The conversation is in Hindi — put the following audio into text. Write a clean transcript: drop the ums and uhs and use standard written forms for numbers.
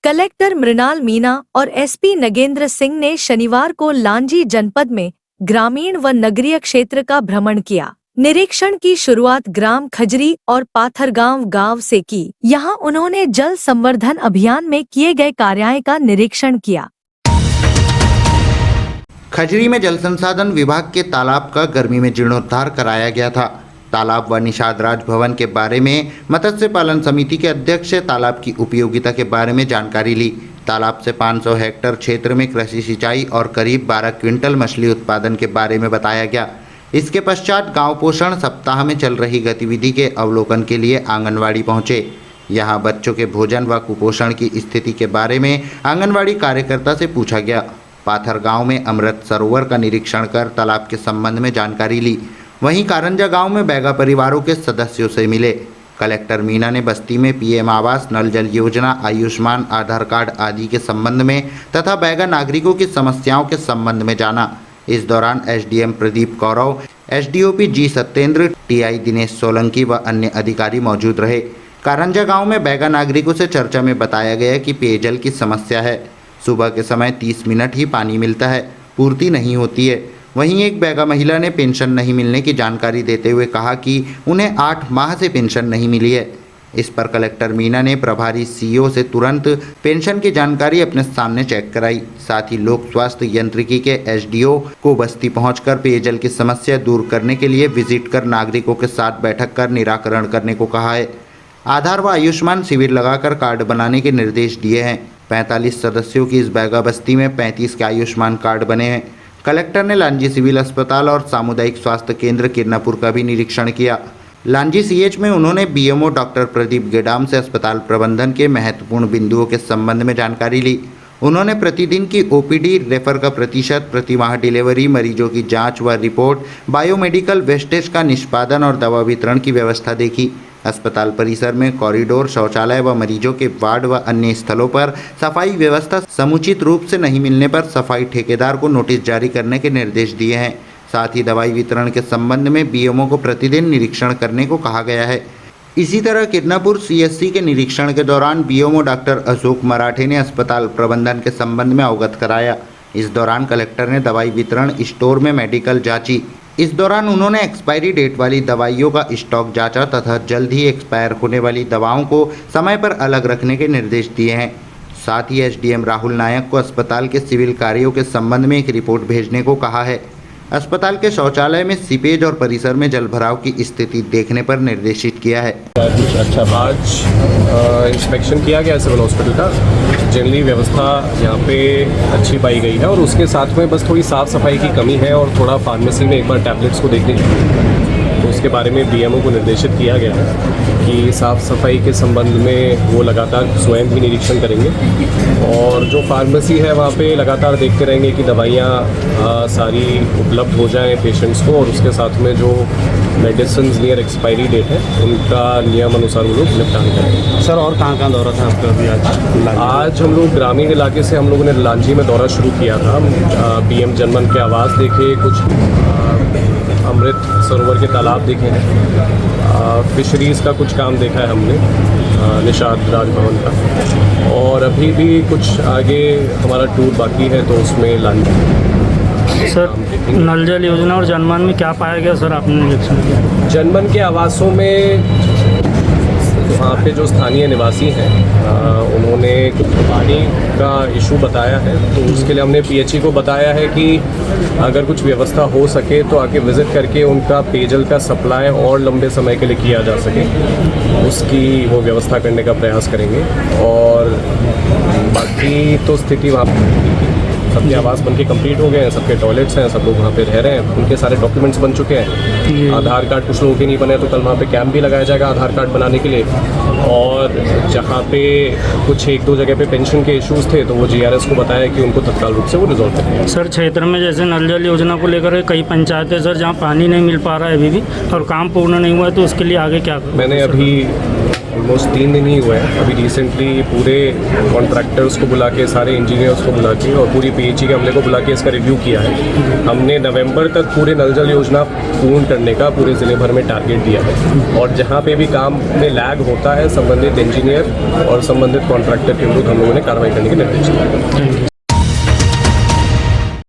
कलेक्टर मृणाल मीना और एसपी नगेंद्र सिंह ने शनिवार को लांजी जनपद में ग्रामीण व नगरीय क्षेत्र का भ्रमण किया। निरीक्षण की शुरुआत ग्राम खजरी और पाथरगांव गांव से की। यहां उन्होंने जल संवर्धन अभियान में किए गए कार्यों का निरीक्षण किया। खजरी में जल संसाधन विभाग के तालाब का गर्मी में जीर्णोद्धार कराया गया था। तालाब व निषाद राज भवन के बारे में मत्स्य पालन समिति के अध्यक्ष से तालाब की उपयोगिता के बारे में जानकारी ली। तालाब से 500 हेक्टेयर क्षेत्र में कृषि सिंचाई और करीब 12 क्विंटल मछली उत्पादन के बारे में बताया गया। इसके पश्चात गांव पोषण सप्ताह में चल रही गतिविधि के अवलोकन के लिए आंगनवाड़ी पहुंचे। यहां बच्चों के भोजन व कुपोषण की स्थिति के बारे में आंगनवाड़ी कार्यकर्ता से पूछा गया। पाथर गांव में अमृत सरोवर का निरीक्षण कर तालाब के संबंध में जानकारी ली। वहीं कारंजा गांव में बैगा परिवारों के सदस्यों से मिले। कलेक्टर मीना ने बस्ती में पीएम आवास, नल जल योजना, आयुष्मान, आधार कार्ड आदि के संबंध में तथा बैगा नागरिकों की समस्याओं के संबंध में जाना। इस दौरान एसडीएम प्रदीप कौरव, एसडीओपी जी सत्येंद्र, टीआई दिनेश सोलंकी व अन्य अधिकारी मौजूद रहे। कारंजा गांव में बैगा नागरिकों से चर्चा में बताया गया कि पेयजल की समस्या है। सुबह के समय 30 मिनट ही पानी मिलता है, पूर्ति नहीं होती है। वहीं एक बैगा महिला ने पेंशन नहीं मिलने की जानकारी देते हुए कहा कि उन्हें 8 माह से पेंशन नहीं मिली है। इस पर कलेक्टर मीना ने प्रभारी सीईओ से तुरंत पेंशन की जानकारी अपने सामने चेक कराई। साथ ही लोक स्वास्थ्य यंत्रिकी के एसडीओ को बस्ती पहुंचकर पेयजल की समस्या दूर करने के लिए विजिट कर नागरिकों के साथ बैठक कर निराकरण करने को कहा है। आधार व आयुष्मान शिविर लगाकर कार्ड बनाने के निर्देश दिए हैं। 45 सदस्यों की इस बैगा बस्ती में 35 के आयुष्मान कार्ड बने हैं। कलेक्टर ने लांजी सिविल अस्पताल और सामुदायिक स्वास्थ्य केंद्र किरनापुर का भी निरीक्षण किया। लांजी सीएच में उन्होंने बीएमओ डॉक्टर प्रदीप गेडाम से अस्पताल प्रबंधन के महत्वपूर्ण बिंदुओं के संबंध में जानकारी ली। उन्होंने प्रतिदिन की ओपीडी, रेफर का प्रतिशत, प्रतिमाह डिलीवरी, मरीजों की जांच व रिपोर्ट, बायोमेडिकल वेस्टेज का निष्पादन और दवा वितरण की व्यवस्था देखी। अस्पताल परिसर में कॉरिडोर, शौचालय व मरीजों के वार्ड व अन्य स्थलों पर सफाई व्यवस्था समुचित रूप से नहीं मिलने पर सफाई ठेकेदार को नोटिस जारी करने के निर्देश दिए हैं। साथ ही दवाई वितरण के संबंध में बीएमओ को प्रतिदिन निरीक्षण करने को कहा गया है। इसी तरह किरनापुर सीएससी के निरीक्षण के दौरान बीएमओ डॉक्टर अशोक मराठे ने अस्पताल प्रबंधन के संबंध में अवगत कराया। इस दौरान कलेक्टर ने दवाई वितरण स्टोर में मेडिकल जांची। इस दौरान उन्होंने एक्सपायरी डेट वाली दवाइयों का स्टॉक जांचा तथा जल्द ही एक्सपायर होने वाली दवाओं को समय पर अलग रखने के निर्देश दिए हैं। साथ ही एसडीएम राहुल नायक को अस्पताल के सिविल कार्यों के संबंध में एक रिपोर्ट भेजने को कहा है। अस्पताल के शौचालय में सीपेज और परिसर में जल भराव की स्थिति देखने पर निर्देशित किया है। अच्छा, आज इंस्पेक्शन किया गया सिविल हॉस्पिटल का। जनरली व्यवस्था यहाँ पे अच्छी पाई गई है और उसके साथ में बस थोड़ी साफ़ सफाई की कमी है और थोड़ा फार्मेसी में एक बार टैबलेट्स को देखने तो उसके बारे में बीएमओ को निर्देशित किया गया है कि साफ़ सफाई के संबंध में वो लगातार स्वयं भी निरीक्षण करेंगे और जो फार्मेसी है वहाँ पे लगातार देखते रहेंगे कि दवाइयाँ सारी उपलब्ध हो जाएं पेशेंट्स को और उसके साथ में जो मेडिसिन नियर एक्सपायरी डेट है उनका नियम अनुसार वो लोग निपटान करेंगे। सर और कहाँ दौरा था आपका अभी आज हम लोग ग्रामीण इलाके से हम लोगों ने लांजी में दौरा शुरू किया था। पीएम जनमन के आवास देखे, कुछ अमृत सरोवर के तालाब देखे हैं, फिशरीज़ का कुछ काम देखा है हमने, निषाद राज भवन का, और अभी भी कुछ आगे हमारा टूर बाकी है तो उसमें लांजी। सर नल जल योजना और जनमन में क्या पाया गया सर आपने निरीक्षण किया? जनमन के आवासों में वहाँ पे जो स्थानीय निवासी हैं उन्होंने कुछ पानी का इशू बताया है तो उसके लिए हमने पीएचई को बताया है कि अगर कुछ व्यवस्था हो सके तो आके विज़िट करके उनका पेयजल का सप्लाई और लंबे समय के लिए किया जा सके उसकी वो व्यवस्था करने का प्रयास करेंगे। और बाकी तो स्थिति वहाँ सबके आवास बनके कंप्लीट हो गए हैं, सबके टॉयलेट्स हैं, सब लोग वहाँ पे रह रहे हैं, उनके सारे डॉक्यूमेंट्स बन चुके हैं। आधार कार्ड कुछ लोगों के नहीं बने तो कल वहाँ पे कैंप भी लगाया जाएगा आधार कार्ड बनाने के लिए। और जहाँ पे कुछ 1-2 जगह पे पेंशन के इश्यूज़ थे तो वो जीआरएस को बताया कि उनको तत्काल रूप से वो रिजॉल्व करेंगे। सर क्षेत्र में जैसे नल जल योजना को लेकर कई पंचायतें सर जहाँ पानी नहीं मिल पा रहा है अभी भी और काम पूर्ण नहीं हुआ है तो उसके लिए आगे क्या करें? मैंने अभी ऑलमोस्ट 3 दिन ही हुए हैं। अभी रिसेंटली पूरे कॉन्ट्रैक्टर्स को बुला के, सारे इंजीनियर्स को बुला के और पूरी पीएचई के अमले को बुला के इसका रिव्यू किया है। हमने नवंबर तक पूरे नल जल योजना पूर्ण करने का पूरे ज़िले भर में टारगेट दिया है। और जहाँ पे भी काम में लैग होता है, संबंधित इंजीनियर और संबंधित कॉन्ट्रैक्टर के विरुद्ध हम लोगों ने कार्रवाई करने के निर्देश दिए।